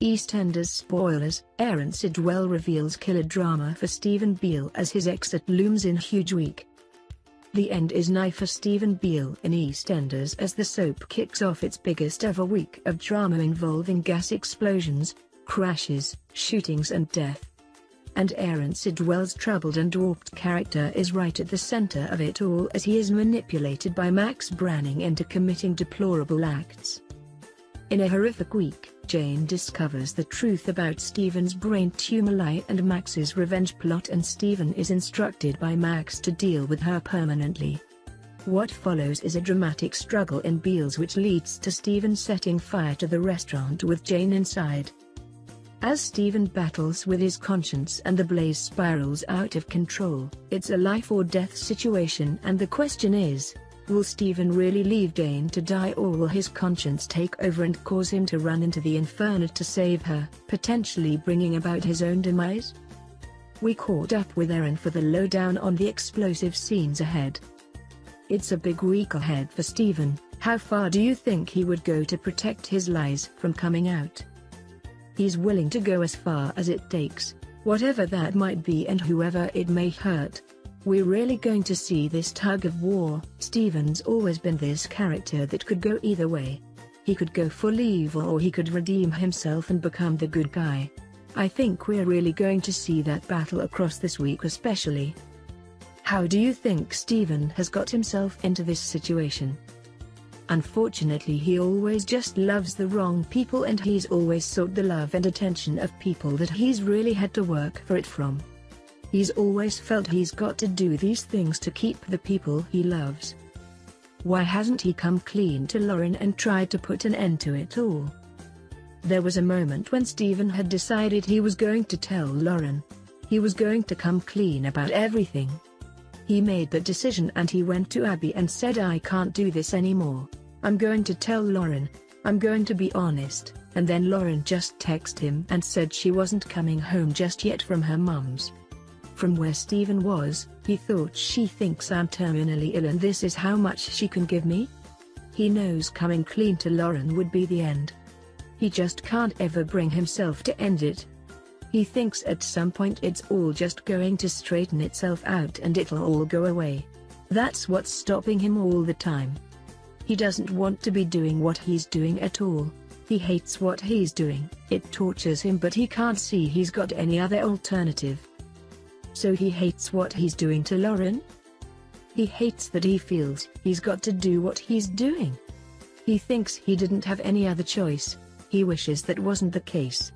EastEnders spoilers: Aaron Sidwell reveals killer drama for Steven Beale as his exit looms in huge week. The end is nigh for Steven Beale in EastEnders as the soap kicks off its biggest ever week of drama involving gas explosions, crashes, shootings and death. And Aaron Sidwell's troubled and warped character is right at the center of it all as he is manipulated by Max Branning into committing deplorable acts. In a horrific week, Jane discovers the truth about Steven's brain tumor lie and Max's revenge plot, and Steven is instructed by Max to deal with her permanently. What follows is a dramatic struggle in Beale's which leads to Steven setting fire to the restaurant with Jane inside. As Steven battles with his conscience and the blaze spirals out of control, it's a life or death situation, and the question is, will Steven really leave Jane to die, or will his conscience take over and cause him to run into the inferno to save her, potentially bringing about his own demise? We caught up with Aaron for the lowdown on the explosive scenes ahead. It's a big week ahead for Steven. How far do you think he would go to protect his lies from coming out? He's willing to go as far as it takes, whatever that might be and whoever it may hurt. We're really going to see this tug of war. Steven's always been this character that could go either way. He could go full evil or he could redeem himself and become the good guy. I think we're really going to see that battle across this week especially. How do you think Steven has got himself into this situation? Unfortunately, he always just loves the wrong people, and he's always sought the love and attention of people that he's really had to work for it from. He's always felt he's got to do these things to keep the people he loves. Why hasn't he come clean to Lauren and tried to put an end to it all? There was a moment when Steven had decided he was going to tell Lauren. He was going to come clean about everything. He made that decision and he went to Abby and said, "I can't do this anymore. I'm going to tell Lauren. I'm going to be honest." And then Lauren just texted him and said she wasn't coming home just yet from her mum's. From where Steven was, he thought, she thinks I'm terminally ill and this is how much she can give me? He knows coming clean to Lauren would be the end. He just can't ever bring himself to end it. He thinks at some point it's all just going to straighten itself out and it'll all go away. That's what's stopping him all the time. He doesn't want to be doing what he's doing at all. He hates what he's doing. It tortures him, but he can't see he's got any other alternative. So he hates what he's doing to Lauren? He hates that he feels he's got to do what he's doing. He thinks he didn't have any other choice. He wishes that wasn't the case.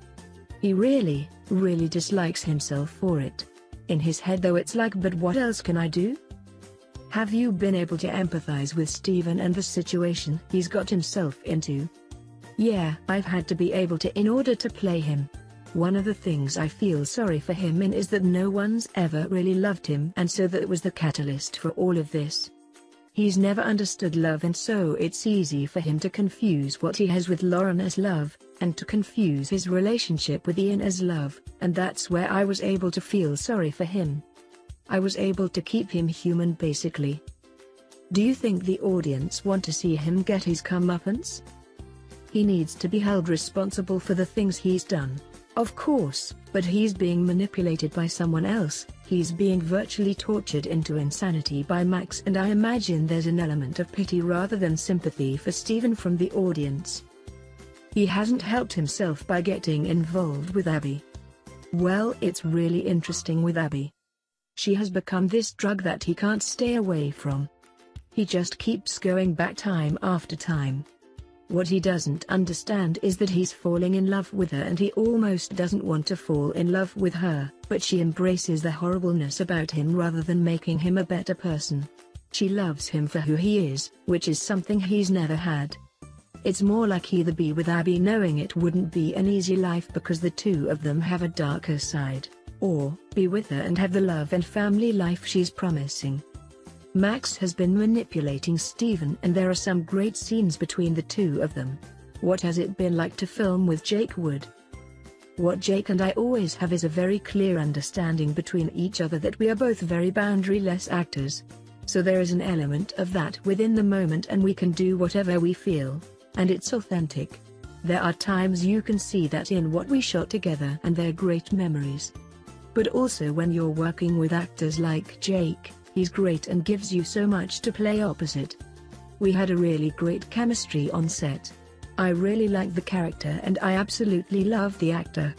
He really, really dislikes himself for it. In his head though it's like, but what else can I do? Have you been able to empathize with Steven and the situation he's got himself into? Yeah, I've had to be able to in order to play him. One of the things I feel sorry for him in is that no one's ever really loved him, and so that was the catalyst for all of this. He's never understood love, and so it's easy for him to confuse what he has with Lauren as love, and to confuse his relationship with Ian as love, and that's where I was able to feel sorry for him. I was able to keep him human basically. Do you think the audience want to see him get his comeuppance? He needs to be held responsible for the things he's done. Of course, but he's being manipulated by someone else. He's being virtually tortured into insanity by Max, and I imagine there's an element of pity rather than sympathy for Steven from the audience. He hasn't helped himself by getting involved with Abby. Well, it's really interesting with Abby. She has become this drug that he can't stay away from. He just keeps going back time after time. What he doesn't understand is that he's falling in love with her, and he almost doesn't want to fall in love with her, but she embraces the horribleness about him rather than making him a better person. She loves him for who he is, which is something he's never had. It's more like either be with Abby knowing it wouldn't be an easy life because the two of them have a darker side, or be with her and have the love and family life she's promising. Max has been manipulating Steven, and there are some great scenes between the two of them. What has it been like to film with Jake Wood? What Jake and I always have is a very clear understanding between each other that we are both very boundaryless actors. So there is an element of that within the moment, and we can do whatever we feel, and it's authentic. There are times you can see that in what we shot together and they're great memories. But also when you're working with actors like Jake, he's great and gives you so much to play opposite. We had a really great chemistry on set. I really like the character and I absolutely love the actor.